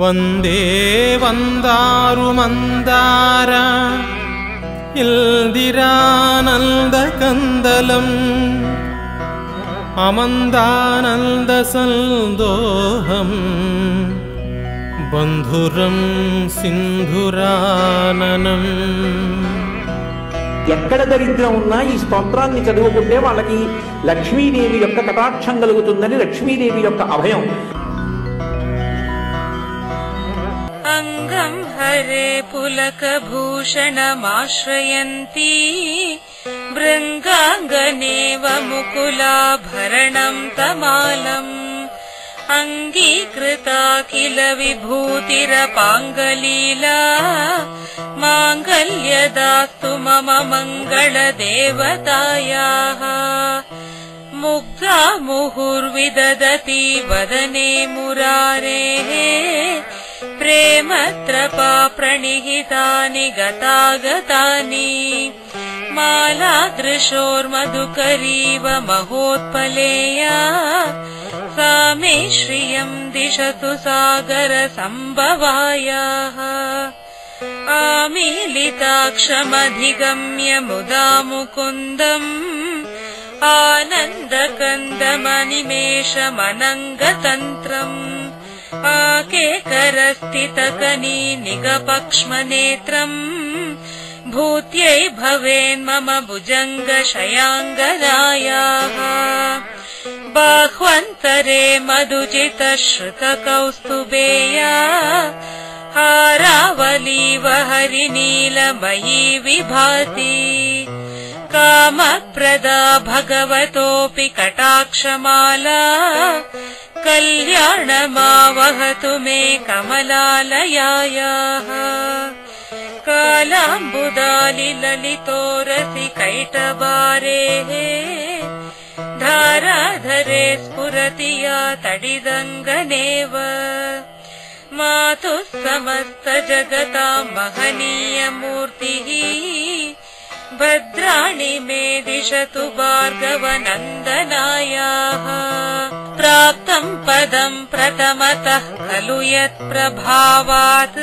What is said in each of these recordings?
ವಂದೇ ವಂದಾರು ಮಂದಾರ ಇಲ್ದಿರಾನಂದ ಕಂದಲಂ ಅಮಂದಾನಂದ ಸಂದೋಹಂ ಬಂಧುರಂ సింధురాననం. ఎక్కడ దరిద్రం ఉన్నా ఈ స్తోత్రాన్ని చదువుకుంటే వాళ్ళకి లక్ష్మీదేవి యొక్క కటాక్షం కలుగుతుందని లక్ష్మీదేవి యొక్క అభయం. అంగం హరే పులక భూషణమాశ్రయంతి భృంగాంగనేవ ముకులాభరణం తమాలం అంగీకృతా కిల విభూతిరపాంగలీలా మాంగళ్యదాస్తు మమ మంగళదేవతాయాః. ముగ్ధా ముహుర్విదదతి వదనే మురారేః ప్రేమత్రపా ప్రణిహితాని గతాగతాని మాలాదృశోర్మధుకరీవ మహోత్పలేయా सा मे श्रियं दिशतु सागर संभवायाः. आमीलिताक्षमधिगम्य मुदा मुकुन्दम् आनन्दकन्दमनिमेषमनङ्गतन्त्रम् आकेकरस्थितकनी निगपक्ष्मनेत्रम् भूत्यै भवेन्मम भुजङ्गशयाङ्गदायाः. बाह्वन्तरे मधुचितश्रुतकौस्तुभेया हारावलीव हरिनीलमयी विभाति. कामप्रदा भगवतोऽपि कटाक्षमाला कल्याणमावहतु मे कमलालयायाः. कालाम्बुदालिललितोरसि कैटबारेः धाराधरे स्फुरति या तडिदङ्गनेव. मातुः समस्त जगतां महनीयमूर्तिः भद्राणि मे दिशतु भार्गवनन्दनायाः. प्राप्तं पदं प्रथमतः खलु यत्प्रभावात्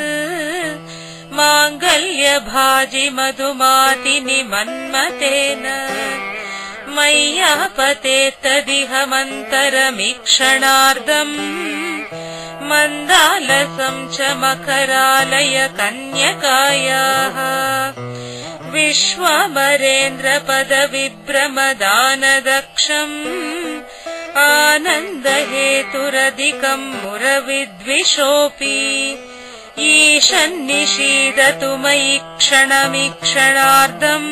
माङ्गल्यभाजि मधुमातिनि मन्मतेन मय्यापतेत्तदिह मन्तरमीक्षणार्धम् मन्दालसं च मकरालय कन्यकायाः. विश्वामरेन्द्रपदविभ्रमदानदक्षम् आनन्दहेतुरधिकम् मुरविद्विषोऽपि ईशन्निषीदतु मयि क्षणमीक्षणार्धम्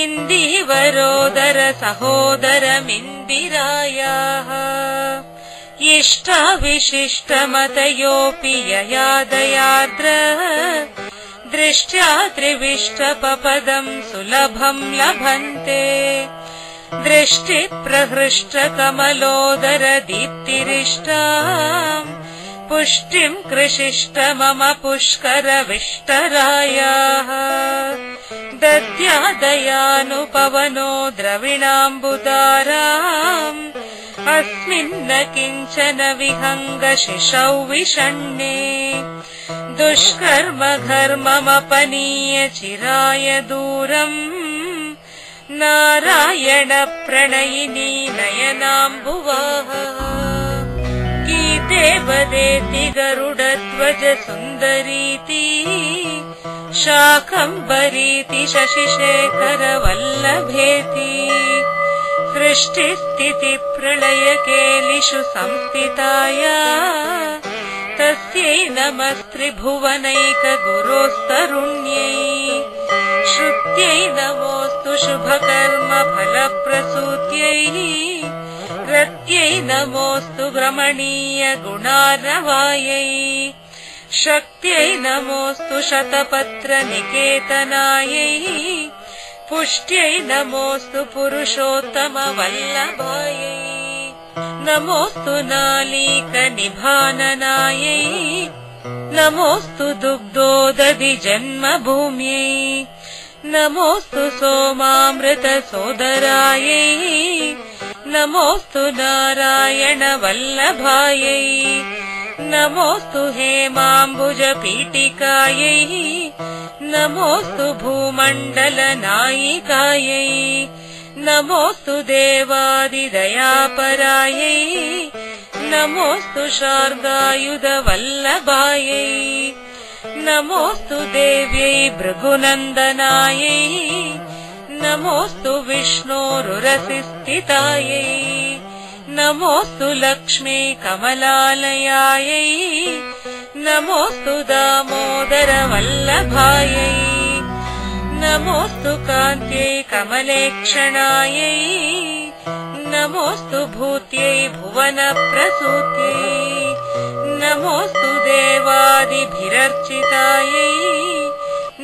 इन्दीवरोदर सहोदरमिन्दिरायाः. इष्टाविशिष्टमतयोऽपि यया दयार्द्र दृष्ट्या त्रिविष्टपपदं सुलभं लभन्ते. दृष्टिप्रहृष्टकमलोदर दीप्तिरिष्टाम् पुष्टिं कृशिष्ट मम पुष्करविष्टरायाः. दद्यादयानुपवनो द्रविणाम्बुदाराम् अस्मिन्न किञ्चन विहङ्गशिशौ विषण्णे. दुष्कर्म घर्ममपनीय चिराय दूरम् नारायण प्रणयिनी नयनाम्बुवाः. गीते वदेति गरुडध्वज सुन्दरीति शाकम्भरीति शशिशेखर वल्लभेति. सृष्टिस्थितिप्रलयकेलिषु संस्थिताया तस्यै नमस्त्रिभुवनैकगुरोस्तरुण्यै. श्रुत्यै नमोऽस्तु शुभकर्मफलप्रसूत्यै. रत्यै नमोऽस्तु रमणीय गुणार्णवायै. शक्त्यै नमोऽस्तु शतपत्र निकेतनायै. पुष्ट्यै नमोऽस्तु पुरुषोत्तम वल्लभायै. नमोऽस्तु नालीक निभाननायै. नमोऽस्तु दुग्धोदधि जन्मभूम्यै. नमोऽस्तु सोमामृत सोदरायै. नमोऽस्तु नारायण वल्लभायै. नमोऽस्तु हेमाम्बुजपीठिकायै नमोऽस्तु भूमण्डलनायिकायै नमोऽस्तु देवादिदयापरायै नमोऽस्तु शार्गायुधवल्लभायै नमोऽस्तु देव्यै भृगुनन्दनायै नमोऽस्तु विष्णोरुरसिस्थितायै नमोऽस्तु लक्ष्मी कमलालयायै नमोऽस्तु दामोदरवल्लभायै नमोऽस्तु कान्त्यै कमलेक्षणायै नमोऽस्तु भूत्यै भुवनप्रसूत्यै नमोऽस्तु देवादिभिरर्चितायै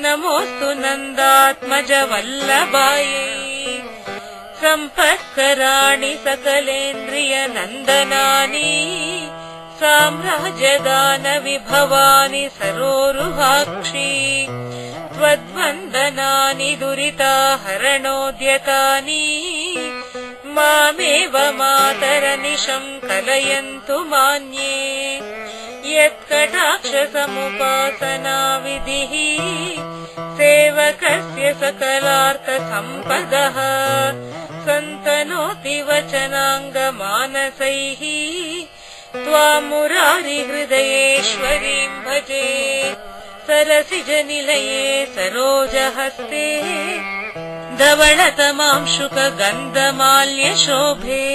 नमोऽस्तु नन्दात्मजवल्लभायै सम्पत्कराणि सकलेन्द्रियनन्दनानि साम्राज्यदानविभवानि सरोरुहाक्षी त्वद्वन्दनानि दुरिताहरणोद्यतानि मामेव मातरनिशं कलयन्तु मान्ये यत्कटाक्षसमुपासनाविधिः सेवकस्य सकलार्थसम्पदः सन्तनोति वचनाङ्गमानसैः त्वां मुरारिहृदयेश्वरीं भजे सरसिजनिलये सरोजहस्ते धवळतमांशुकगन्धमाल्यशोभे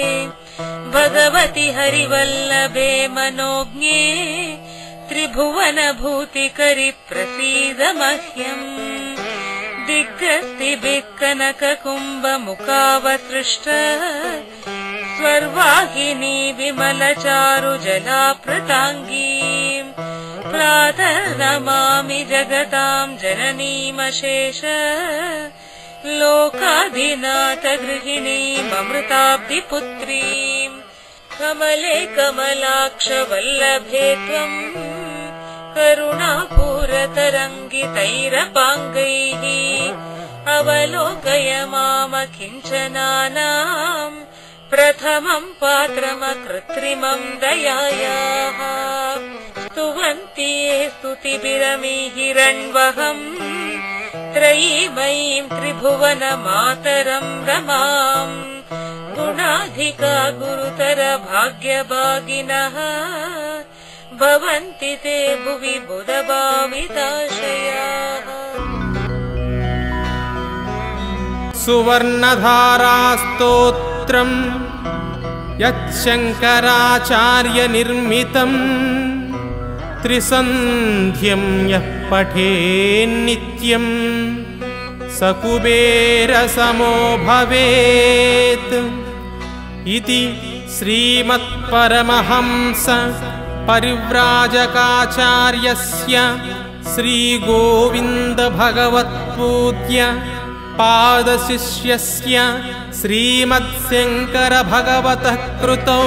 भगवति हरिवल्लभे मनोज्ञे त्रिभुवनभूतिकरि प्रसीद मह्यम् दिग्गस्तिबिक्कनककुम्भमुखावसृष्ट स्वर्वाहिनी विमलचारुजलाप्रताङ्गीम् प्रातः नमामि जगतां जननीमशेष लोकाधिनाथ गृहिणीममृताब्धिपुत्रीम् कमले कमलाक्ष वल्लभे त्वम् करुणापूरतरङ्गितैरपाङ्गैः अवलोकय मामकिञ्चनानाम् प्रथमं पात्रमकृत्रिमं दयायाः स्तुवन्ति ये स्तुतिभिरमिहिरण्वहम् त्रयीमयीं त्रिभुवनमातरं रमाम् गुणाधिका गुरुतर भाग्यभागिनः भवन्ति ते भुवि बुधभाविताशयाः सुवर्णधारास्तोत्रम् यच्छङ्कराचार्यनिर्मितम् त्रिसन्ध्यं यः पठेन्नित्यम् स कुबेरसमो भवेत् इति श्रीमत्परमहंस परिव्राजकाचार्यस्य श्रीगोविन्दभगवत्पूज्य पादशिष्यस्य श्रीमत्शङ्करभगवतः कृतौ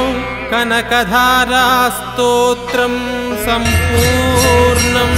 कनकधारास्तोत्रं सम्पूर्णम्।